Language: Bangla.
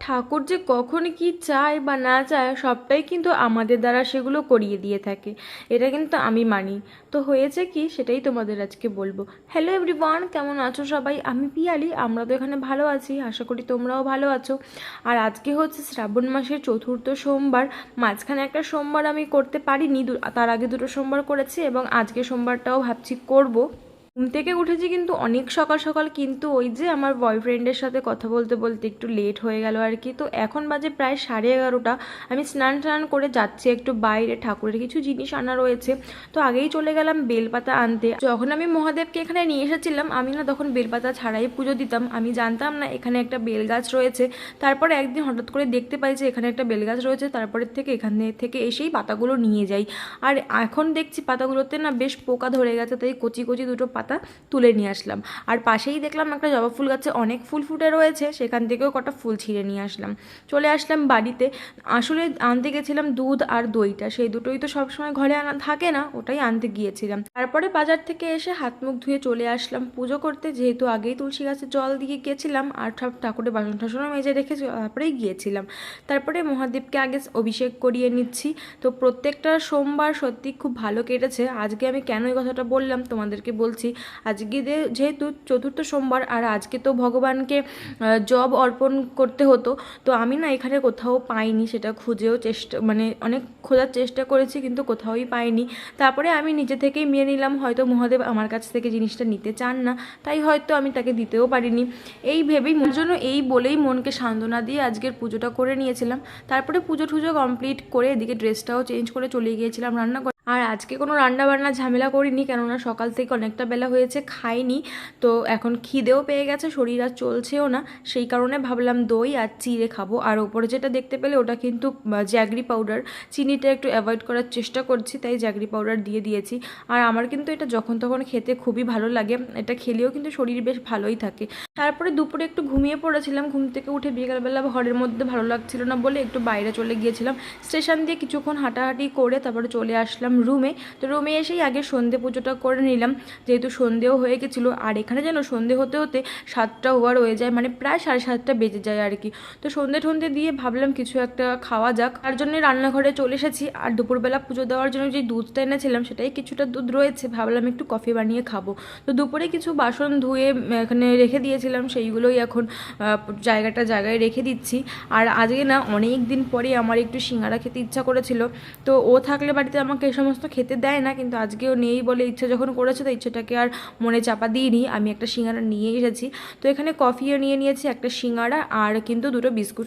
ঠাকুর যে কখন কি চায় বা না চায় সবটাই কিন্তু আমাদের দ্বারা সেগুলো করিয়ে দিয়ে থাকে, এটা কিন্তু আমি মানি। তো হয়েছে কি সেটাই তোমাদের আজকে বলবো। হ্যালো এভরিওয়ান, কেমন আছো সবাই? আমি পিয়ালি, আমরা তো এখানে ভালো আছি, আশা করি তোমরাও ভালো আছো। আর আজকে হচ্ছে শ্রাবণ মাসের চতুর্থ সোমবার। মাঝখানে একটা সোমবার আমি করতে পারিনি, তার আগে দুটো সোমবার করেছি এবং আজকে সোমবারটাও ভাবছি করব। ঘুম থেকে উঠেছি কিন্তু অনেক সকাল সকাল, কিন্তু ওই যে আমার বয়ফ্রেন্ডের সাথে কথা বলতে বলতে একটু লেট হয়ে গেল আর কি। তো এখন বাজে প্রায় 11:30। আমি স্নান টান করে যাচ্ছি একটু বাইরে, ঠাকুরের কিছু জিনিস আনা রয়েছে। তো আগেই চলে গেলাম বেলপাতা আনতে। যখন আমি মহাদেবকে এখানে নিয়ে এসেছিলাম, আমি না তখন বেলপাতা ছাড়াই পুজো দিতাম, আমি জানতাম না এখানে একটা বেল গাছ রয়েছে। তারপরে একদিন হঠাৎ করে দেখতে পাই যে এখানে একটা বেল গাছ রয়েছে, তারপরের থেকে এখানে থেকে এসেই পাতাগুলো নিয়ে যাই। আর এখন দেখছি পাতাগুলোতে না বেশ পোকা ধরে গেছে, তাই কচি কচি দুটো পাতা তুলে নিয়ে আসলাম। আর পাশেই দেখলাম একটা জবা ফুল গাছে অনেক ফুল ফুটে রয়েছে, সেখান থেকেও কটা ফুল ছিঁড়ে নিয়ে আসলাম। চলে আসলাম বাড়িতে। আসলে আনতে গেছিলাম দুধ আর দইটা, সেই দুটোই তো সবসময় ঘরে আনা থাকে না, ওটাই আনতে গিয়েছিলাম। তারপরে বাজার থেকে এসে হাত মুখ ধুয়ে চলে আসলাম পুজো করতে, যেহেতু আগেই তুলসী গাছে জল দিয়ে গিয়েছিলাম আর সব ঠাকুরের বাসন টাসনও মেজে রেখে তারপরেই গিয়েছিলাম। তারপরে মহাদেবকে আগে অভিষেক করিয়ে নিচ্ছি। তো প্রত্যেকটা সোমবার সত্যি খুব ভালো কেটেছে। আজকে আমি কেন এই কথাটা বললাম তোমাদেরকে বলছি। আজকে যেহেতু চতুর্থ সোমবার আর আজকে তো ভগবানকে জব অর্পণ করতে হতো, তো আমি না এখানে কোথাও পাইনি, সেটা খুঁজেও চেষ্টা মানে অনেক খোঁজার চেষ্টা করেছি কিন্তু কোথাওই পাইনি। তারপরে আমি নিজে থেকেই মেনে নিলাম হয়তো মহাদেব আমার কাছ থেকে জিনিসটা নিতে চান না, তাই হয়তো আমি তাকে দিতেও পারিনি। এই ভেবেই মনের জন্য এই বলেই মনকে সান্ত্বনা দিয়ে আজকের পুজোটা করে নিয়েছিলাম। তারপরে পুজো টুজো কমপ্লিট করে এদিকে ড্রেসটাও চেঞ্জ করে চলে গিয়েছিলাম রান্না। আর আজকে কোনো রান্না বান্না ঝামেলা করিনি, কেননা সকাল থেকে অনেকটা বেলা হয়েছে খাইনি। তো এখন খিদেও পেয়ে গেছে, শরীর আর চলছেও না, সেই কারণে ভাবলাম দই আর চিড়ে খাবো। আর ওপরে যেটা দেখতে পেলে ওটা কিন্তু জ্যাগরি পাউডার, চিনিটা একটু অ্যাভয়েড করার চেষ্টা করছি, তাই জ্যাগরি পাউডার দিয়ে দিয়েছি। আর আমার কিন্তু এটা যখন তখন খেতে খুবই ভালো লাগে, এটা খেলেও কিন্তু শরীর বেশ ভালোই থাকে। তারপরে দুপুরে একটু ঘুমিয়ে পড়েছিলাম, ঘুম থেকে উঠে বিকেলবেলা ঘরের মধ্যে ভালো লাগছিল না বলে একটু বাইরে চলে গিয়েছিলাম। স্টেশন দিয়ে কিছুক্ষণ হাঁটাহাঁটি করে তারপরে চলে আসলাম রুমে। তো রুমে এসেই আগে সন্ধে পুজোটা করে নিলাম, যেহেতু সন্ধেও হয়ে গেছিলো। আর এখানে যেন সন্ধে হতে হতে 7টা ওভার হয়ে যায়, মানে প্রায় 7:30টা বেজে যায় আর কি। তো সন্ধে টন্ধে দিয়ে ভাবলাম কিছু একটা খাওয়া যাক, তার জন্যই রান্নাঘরে চলে এসেছি। আর দুপুরবেলা পুজো দেওয়ার জন্য যে দুধটা এনেছিলাম সেটাই কিছুটা দুধ রয়েছে, ভাবলাম একটু কফি বানিয়ে খাবো। তো দুপুরে কিছু বাসন ধুয়ে এখানে রেখে দিয়েছিলাম, সেইগুলোই এখন জায়গায় রেখে দিচ্ছি। আর আজকে না অনেক দিন পরে আমার একটু সিঙ্গারা খেতে ইচ্ছা করেছিল। তো ও থাকলে বাড়িতে আমাকে এই সমস্ত খেতে দেয় না, কিন্তু আজকেও নেই বলে ইচ্ছা যখন করেছে তো ইচ্ছেটাকে আর মনে চাপা দিইনি, আমি একটা সিঙ্গারা নিয়ে এসেছি। তো এখানে কফিও নিয়ে নিয়েছি, একটা সিঙ্গারা আর কিন্তু দুটো বিস্কুট